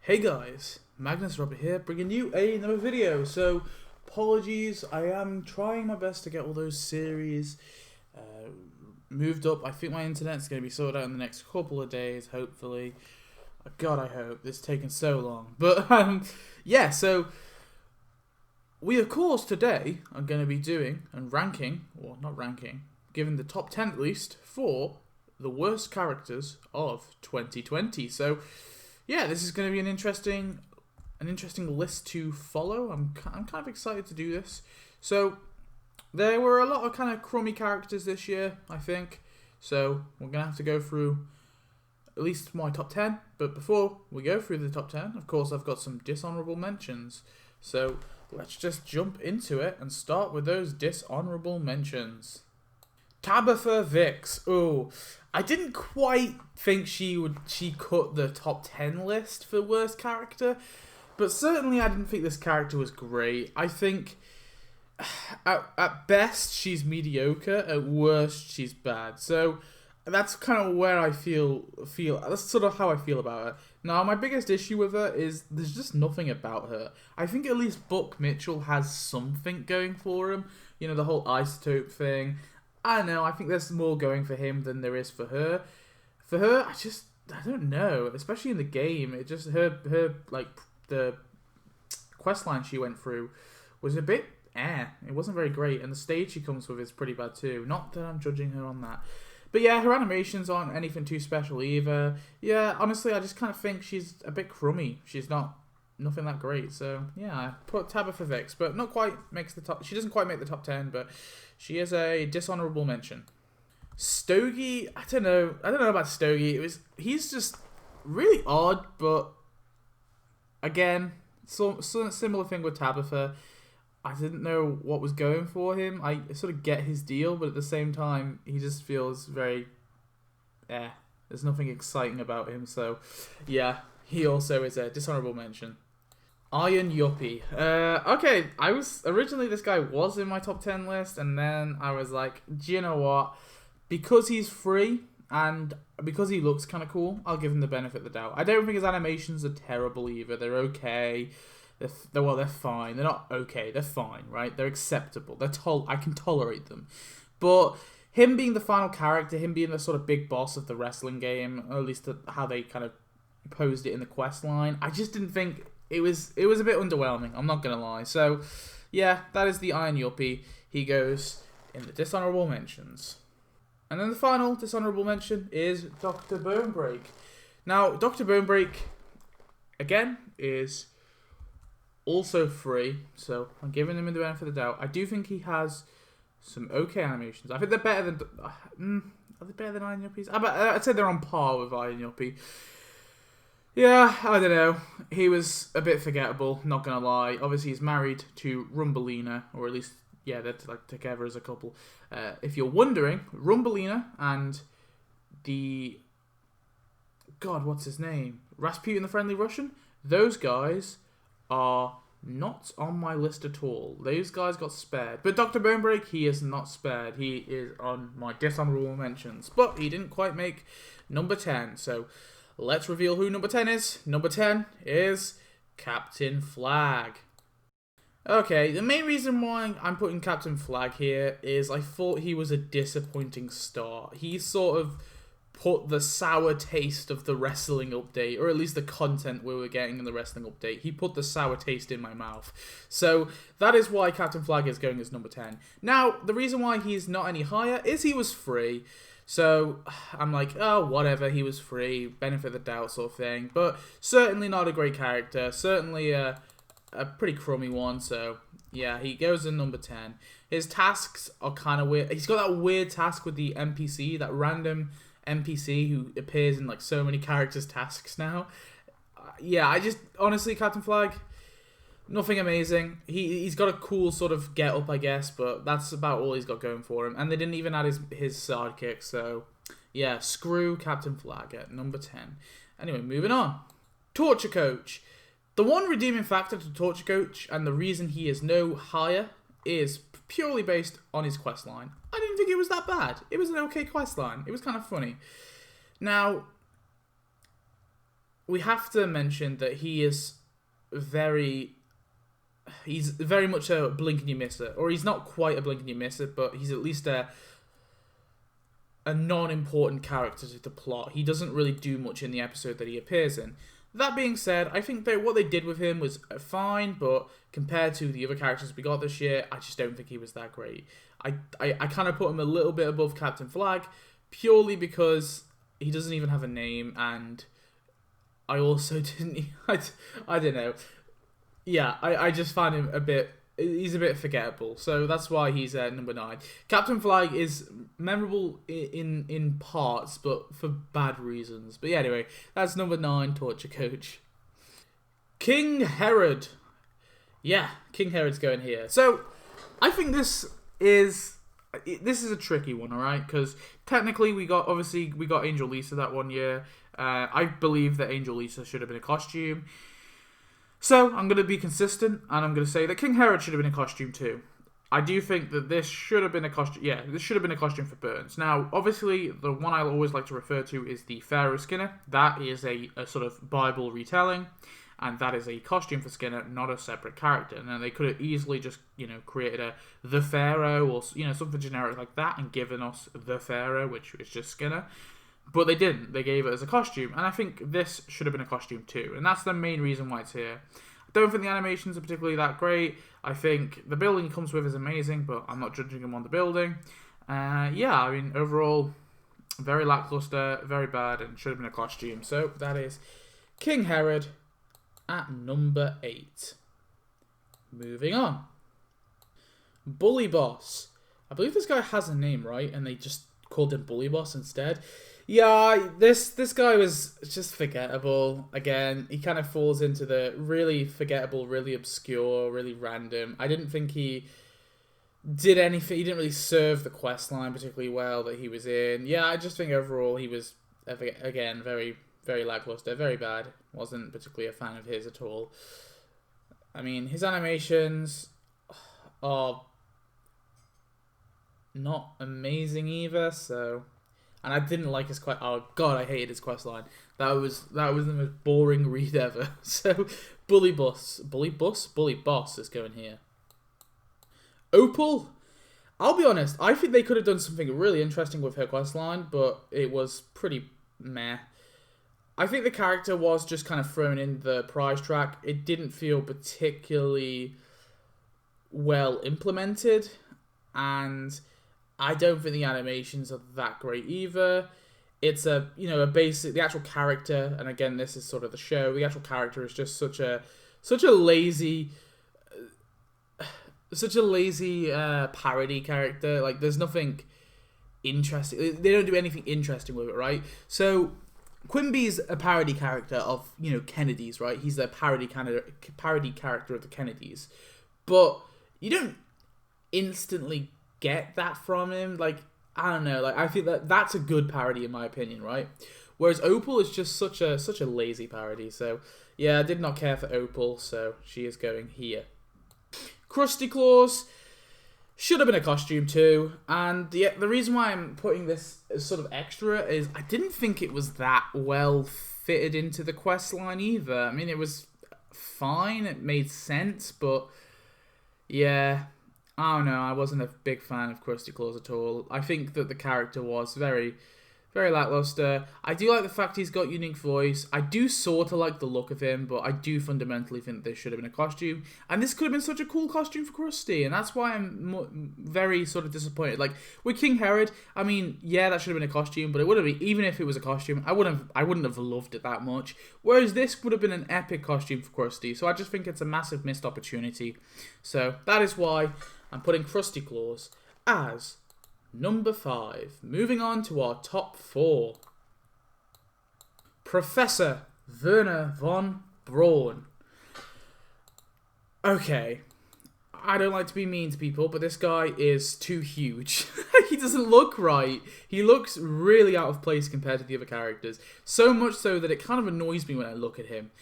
Hey guys, Magnus Robert here, bringing you another video. So, apologies, I am trying my best to get all those series moved up. I think my internet's going to be sorted out in the next couple of days, hopefully. God, I hope. It's taken so long. But, yeah, so, we of course today are going to be doing and ranking, or not ranking, giving the top 10 at least, for the worst characters of 2020. So, yeah, this is going to be an interesting list to follow. I'm kind of excited to do this. So there were a lot of kind of crummy characters this year, I think. So we're going to have to go through at least my top 10. But before we go through the top 10, of course, I've got some dishonorable mentions. So let's just jump into it and start with those dishonorable mentions. Tabitha Vix. Oh, I didn't quite think she cut the top 10 list for worst character, but certainly I didn't think this character was great. I think at best she's mediocre, at worst she's bad. So that's kind of where I feel that's sort of how I feel about her. Now, my biggest issue with her is there's just nothing about her. I think at least Buck Mitchell has something going for him. You know, the whole isotope thing. I don't know, I think there's more going for him than there is for her. For her, I don't know, especially in the game, it just, her like, the quest line she went through was a bit it wasn't very great, and the stage she comes with is pretty bad too. Not that I'm judging her on that. But yeah, her animations aren't anything too special either. Yeah, honestly, I just kind of think she's a bit crummy. She's nothing that great. So yeah, I put Tabitha Vix, but not quite makes the top. She doesn't quite make the top 10, but she is a dishonorable mention. Stogie, I don't know about Stogie. He's just really odd, but again, so similar thing with Tabitha. I didn't know what was going for him. I sort of get his deal, but at the same time, he just feels very there's nothing exciting about him. So yeah, he also is a dishonorable mention. Iron Yuppie. Okay, originally this guy was in my top 10 list, and then I was like, do you know what? Because he's free, and because he looks kind of cool, I'll give him the benefit of the doubt. I don't think his animations are terrible either. They're okay. They're fine. They're not okay. They're fine, right? They're acceptable. I can tolerate them. But him being the final character, him being the sort of big boss of the wrestling game, or at least how they kind of posed it in the quest line, I just didn't think it was a bit underwhelming. I'm not gonna lie. So yeah, that is the Iron Yuppie. He goes in the dishonorable mentions. And then the final dishonorable mention is Dr. Bonebrake. Now, Dr. Bonebrake, again, is also free, so I'm giving him the benefit of the doubt. I do think he has some okay animations. I think they're better than... are they better than Iron Yuppies? I'd say they're on par with Iron Yuppie. Yeah, I don't know. He was a bit forgettable, not gonna lie. Obviously, he's married to Rumbelina, or at least, yeah, they're like together as a couple. If you're wondering, Rumbelina and the... God, what's his name? Rasputin the Friendly Russian? Those guys are not on my list at all. Those guys got spared. But Dr. Bonebrake, he is not spared. He is on my dishonorable mentions. But he didn't quite make number 10, so... let's reveal who number 10 is. Number 10 is Captain Flag. Okay, the main reason why I'm putting Captain Flag here is I thought he was a disappointing start. He sort of put the sour taste of the wrestling update, or at least the content we were getting in the wrestling update. He put the sour taste in my mouth. So that is why Captain Flag is going as number 10. Now, the reason why he's not any higher is he was free. So I'm like, oh, whatever, he was free, benefit of the doubt sort of thing. But certainly not a great character, certainly a pretty crummy one. So yeah, he goes in number 10. His tasks are kind of weird. He's got that weird task with the NPC, that random NPC who appears in like so many characters' tasks now. Yeah, honestly, Captain Flag, nothing amazing. He's got a cool sort of get-up, I guess, but that's about all he's got going for him. And they didn't even add his sidekick, so yeah, screw Captain Flag at number 10. Anyway, moving on. Torture Coach. The one redeeming factor to Torture Coach, and the reason he is no higher, is purely based on his questline. I didn't think it was that bad. It was an okay questline. It was kind of funny. Now, we have to mention that he's very much a blink and you miss it, or he's not quite a blink and you miss it, but he's at least a non-important character to the plot. He doesn't really do much in the episode that he appears in. That being said, I think that what they did with him was fine, but compared to the other characters we got this year, I just don't think he was that great. I kind of put him a little bit above Captain Flag, purely because he doesn't even have a name, and I also didn't... I don't know. Yeah, I just find him a bit... He's a bit forgettable, so that's why he's number 9. Captain Flag is memorable in parts, but for bad reasons. But yeah, anyway, that's number 9, Torture Coach. King Herod. Yeah, King Herod's going here. So, I think this is a tricky one, alright? Because technically we got Angel Lisa that one year. I believe that Angel Lisa should have been a costume. So, I'm going to be consistent, and I'm going to say that King Herod should have been a costume too. I do think that this should have been a costume. Yeah, this should have been a costume for Burns. Now, obviously, the one I always like to refer to is the Pharaoh Skinner. That is a sort of Bible retelling, and that is a costume for Skinner, not a separate character. Now, they could have easily just, created the Pharaoh or, something generic like that and given us the Pharaoh, which is just Skinner. But they didn't. They gave it as a costume. And I think this should have been a costume too. And that's the main reason why it's here. I don't think the animations are particularly that great. I think the building he comes with is amazing, but I'm not judging him on the building. Yeah, I mean, overall, very lackluster, very bad, and should have been a costume. So that is King Herod at number 8. Moving on. Bully Boss. I believe this guy has a name, right? And they just called him Bully Boss instead. Yeah, this guy was just forgettable. Again, he kind of falls into the really forgettable, really obscure, really random. I didn't think he did anything. He didn't really serve the quest line particularly well that he was in. Yeah, I just think overall he was, again, very, very lackluster, very bad. Wasn't particularly a fan of his at all. I mean, his animations are not amazing either, so... And I didn't like his quest. Oh god, I hated his quest line. That was the most boring read ever. So, Bully Boss is going here. Opal. I'll be honest. I think they could have done something really interesting with her quest line, but it was pretty meh. I think the character was just kind of thrown in the prize track. It didn't feel particularly well implemented, and I don't think the animations are that great either. It's the actual character, and again, this is sort of the show. The actual character is just such a lazy parody character. Like, there's nothing interesting. They don't do anything interesting with it, right? So, Quimby's a parody character of, Kennedys, right? He's the parody character of the Kennedys. But you don't instantly get that from him. Like, I don't know. Like, I think that's a good parody in my opinion, right? Whereas Opal is just such a lazy parody. So, yeah, I did not care for Opal, so she is going here. Krusty Claus should have been a costume too, and the reason why I'm putting this as sort of extra is I didn't think it was that well fitted into the quest line either. I mean, it was fine, it made sense, but yeah, I don't know, I wasn't a big fan of Krusty Claus at all. I think that the character was very, very lackluster. I do like the fact he's got unique voice. I do sort of like the look of him, but I do fundamentally think this should have been a costume. And this could have been such a cool costume for Krusty, and that's why I'm very sort of disappointed. Like, with King Herod, I mean, yeah, that should have been a costume, but it would have been, even if it was a costume, I wouldn't have loved it that much. Whereas this would have been an epic costume for Krusty, so I just think it's a massive missed opportunity. So that is why I'm putting Krusty Claus as number 5. Moving on to our top 4. Professor Werner von Braun. Okay, I don't like to be mean to people, but this guy is too huge. He doesn't look right. He looks really out of place compared to the other characters. So much so that it kind of annoys me when I look at him.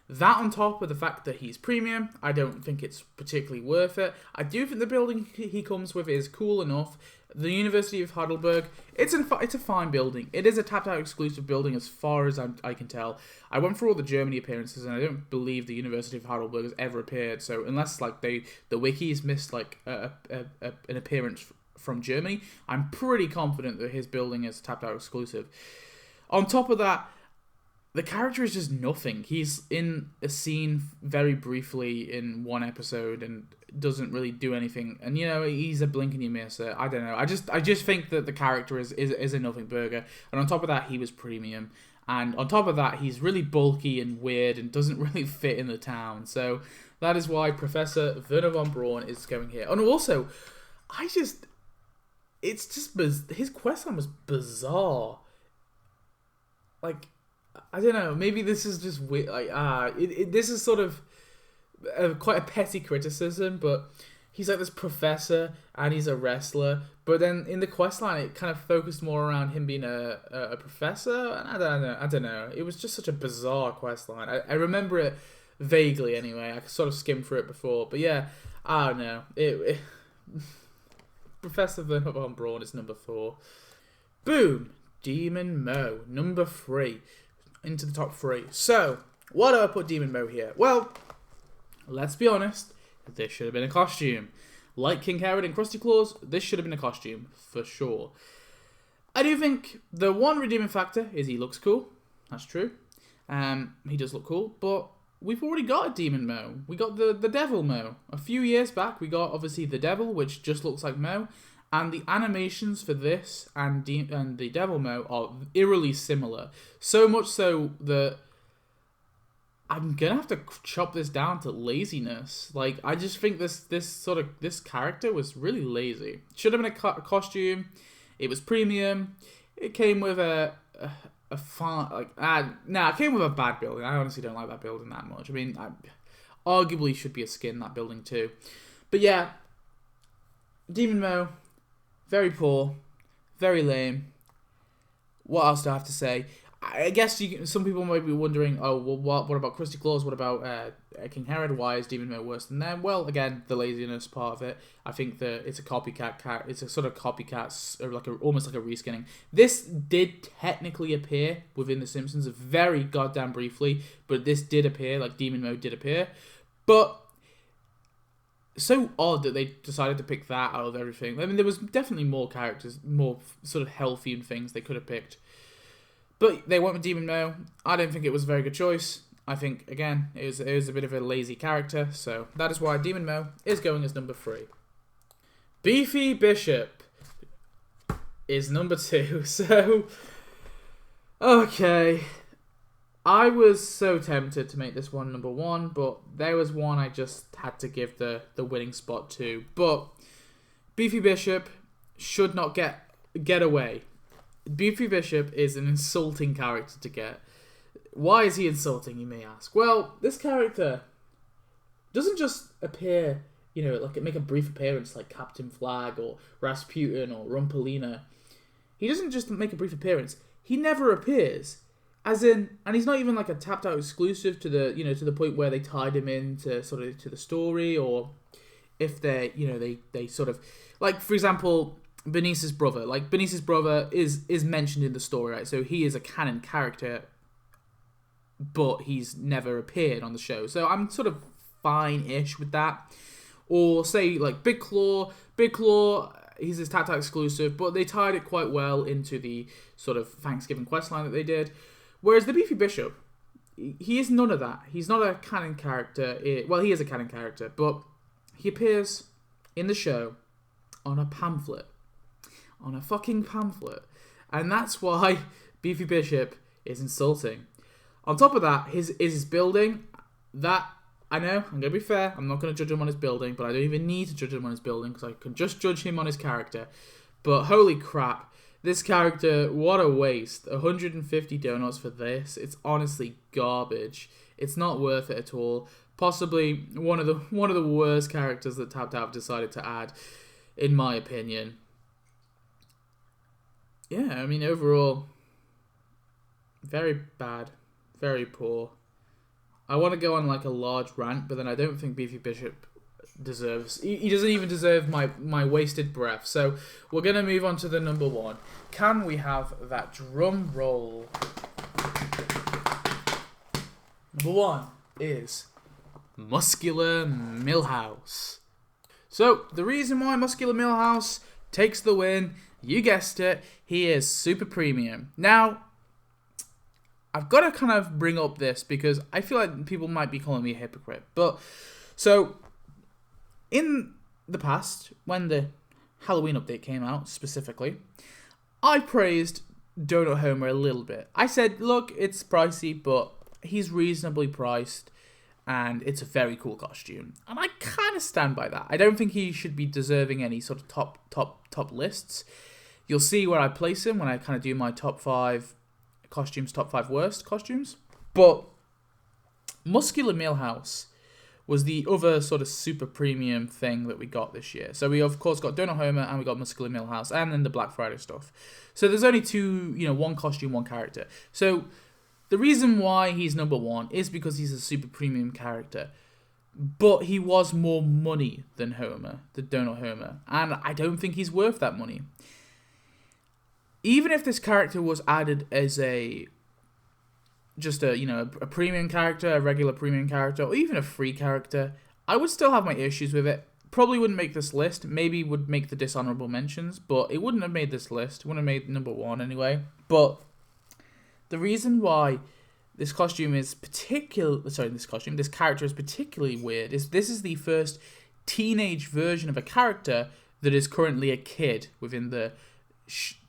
That on top of the fact that he's premium, I don't think it's particularly worth it. I do think the building he comes with is cool enough. the University of Heidelberg, it's a fine building. It is a tapped out exclusive building as far as I can tell. I went through all the Germany appearances and I don't believe the University of Heidelberg has ever appeared. So unless like the wikis missed like an appearance from Germany, I'm pretty confident that his building is tapped out exclusive. On top of that, the character is just nothing. He's in a scene very briefly in one episode and doesn't really do anything. And, you know, he's a blink and you miss it. I don't know. I just think that the character is a nothing burger. And on top of that, he was premium. And on top of that, he's really bulky and weird and doesn't really fit in the town. So that is why Professor Werner von Braun is going here. And also, his questline was bizarre. Like, I don't know, maybe this is just weird, like, this is sort of quite a petty criticism, but he's like this professor, and he's a wrestler, but then in the questline, it kind of focused more around him being a professor, and I don't know, it was just such a bizarre questline. I remember it vaguely anyway, I sort of skimmed through it before, but yeah, I don't know, Professor Werner von Braun is number 4. Boom! Demon Mo, number 3. Into the top 3. So, why do I put Demon Mo here? Well, let's be honest, this should have been a costume. Like King Herod and Krusty Claus, this should have been a costume, for sure. I do think the one redeeming factor is he looks cool. That's true. He does look cool, but we've already got a Demon Mo. We got the Devil Mo. A few years back, we got, obviously, the Devil, which just looks like Mo. And the animations for this and the Devil Mo are eerily similar. So much so that I'm gonna have to chop this down to laziness. Like, I just think this character was really lazy. Should have been a costume. It was premium. It came with it came with a bad building. I honestly don't like that building that much. I mean, arguably should be a skin, that building too. But yeah, Demon Mo. Very poor, very lame. What else do I have to say? I guess some people might be wondering, oh, well, what about Krusty Claus? What about King Herod? Why is Demon Mo worse than them? Well, again, the laziness part of it. I think that it's a copycat. It's a sort of copycat, or almost like a reskinning. This did technically appear within the Simpsons very goddamn briefly, but this did appear, like Demon Mo did appear, but. So odd that they decided to pick that out of everything. I mean, there was definitely more characters, more sort of healthy things they could have picked. But they went with Demon Mo. I don't think it was a very good choice. I think, again, it was a bit of a lazy character. So that is why Demon Mo is going as number 3. Beefy Bishop is number 2. So, okay. I was so tempted to make this one number 1, but there was one I just had to give the winning spot to. But Beefy Bishop should not get away. Beefy Bishop is an insulting character to get. Why is he insulting, you may ask? Well, this character doesn't just appear, you know, like make a brief appearance like Captain Flag or Rasputin or Rumpelina. He doesn't just make a brief appearance. He never appears. As in, and he's not even like a tapped out exclusive to the, you know, to the point where they tied him in to sort of to the story, or if they, you know, they sort of, like, for example, Benice's brother. Like, Benice's brother is mentioned in the story, right? So he is a canon character, but he's never appeared on the show. So I'm sort of fine-ish with that. Or say like Big Claw, he's his tapped out exclusive, but they tied it quite well into the sort of Thanksgiving questline that they did. Whereas the Beefy Bishop, he is none of that. He's not a canon character. Well, he is a canon character, but he appears in the show on a pamphlet. On a fucking pamphlet. And that's why Beefy Bishop is insulting. On top of that, his building, that, I know, I'm going to be fair, I'm not going to judge him on his building, but I don't even need to judge him on his building, because I can just judge him on his character. But holy crap. This character, what a waste. 150 donuts for this. It's honestly garbage. It's not worth it at all. Possibly one of the worst characters that Tapped Out have decided to add, in my opinion. Yeah, I mean, overall, very bad. Very poor. I want to go on like a large rant, but then I don't think Beefy Bishop deserves. He doesn't even deserve my wasted breath. So we're gonna move on to the number one. Can we have that drum roll? Number one is Muscular Milhouse. So the reason why Muscular Milhouse takes the win, you guessed it, he is super premium. Now, I've got to kind of bring up this because I feel like people might be calling me a hypocrite. But, so, in the past, when the Halloween update came out, specifically, I praised Donut Homer a little bit. I said, look, it's pricey, but he's reasonably priced, and it's a very cool costume. And I kind of stand by that. I don't think he should be deserving any sort of top lists. You'll see where I place him when I kind of do my top 5 costumes, top 5 worst costumes. But Muscular Milhouse was the other sort of super premium thing that we got this year. So we of course got Donut Homer and we got Muscular Milhouse and then the Black Friday stuff. So there's only two, one costume, one character. So the reason why he's number one is because he's a super premium character. But he was more money than Homer, the Donut Homer. And I don't think he's worth that money. Even if this character was added as a premium character, a regular premium character, or even a free character, I would still have my issues with it. Probably wouldn't make this list. Maybe would make the dishonorable mentions, but it wouldn't have made this list. Wouldn't have made number one anyway. But the reason why this character is particularly weird is this is the first teenage version of a character that is currently a kid within the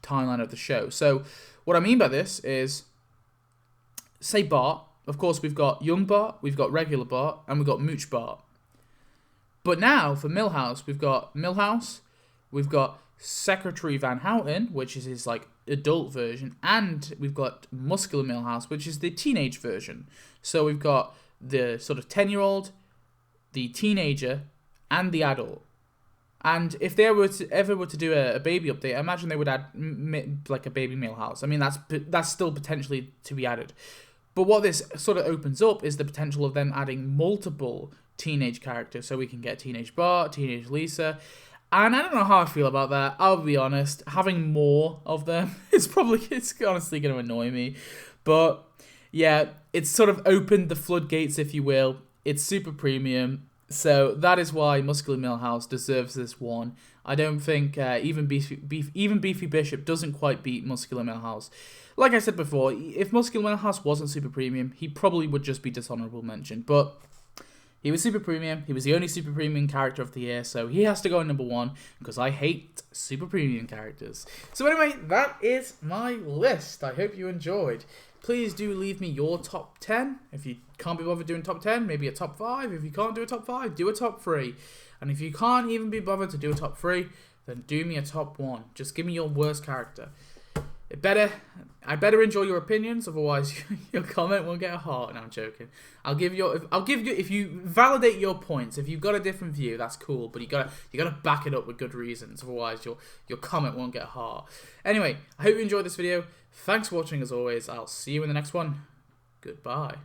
timeline of the show. So what I mean by this is, say Bart, of course we've got young Bart, we've got regular Bart, and we've got Mooch Bart. But now for Milhouse, we've got Secretary Van Houten, which is his adult version, and we've got Muscular Milhouse, which is the teenage version. So we've got the sort of 10-year-old, the teenager, and the adult. And if they ever were to do a baby update, I imagine they would add a baby Milhouse. I mean, that's still potentially to be added. But what this sort of opens up is the potential of them adding multiple teenage characters. So we can get Teenage Bart, Teenage Lisa. And I don't know how I feel about that. I'll be honest. Having more of them it's honestly going to annoy me. But yeah, it's sort of opened the floodgates, if you will. It's super premium. So that is why Muscular Milhouse deserves this one. I don't think even Beefy Bishop doesn't quite beat Muscular Milhouse. Like I said before, if Muscular Milhouse wasn't super premium, he probably would just be dishonorable mention. But he was super premium. He was the only super premium character of the year, so he has to go number one because I hate super premium characters. So anyway, that is my list. I hope you enjoyed. Please do leave me your top 10. If you can't be bothered doing top 10, maybe a top 5. If you can't do a top 5, do a top 3. And if you can't even be bothered to do a top 3, then do me a top 1. Just give me your worst character. I better enjoy your opinions, otherwise your comment won't get a heart. No, I'm joking. I'll give you if you validate your points. If you've got a different view, that's cool, but you gotta back it up with good reasons. Otherwise, your comment won't get a heart. Anyway, I hope you enjoyed this video. Thanks for watching as always. I'll see you in the next one. Goodbye.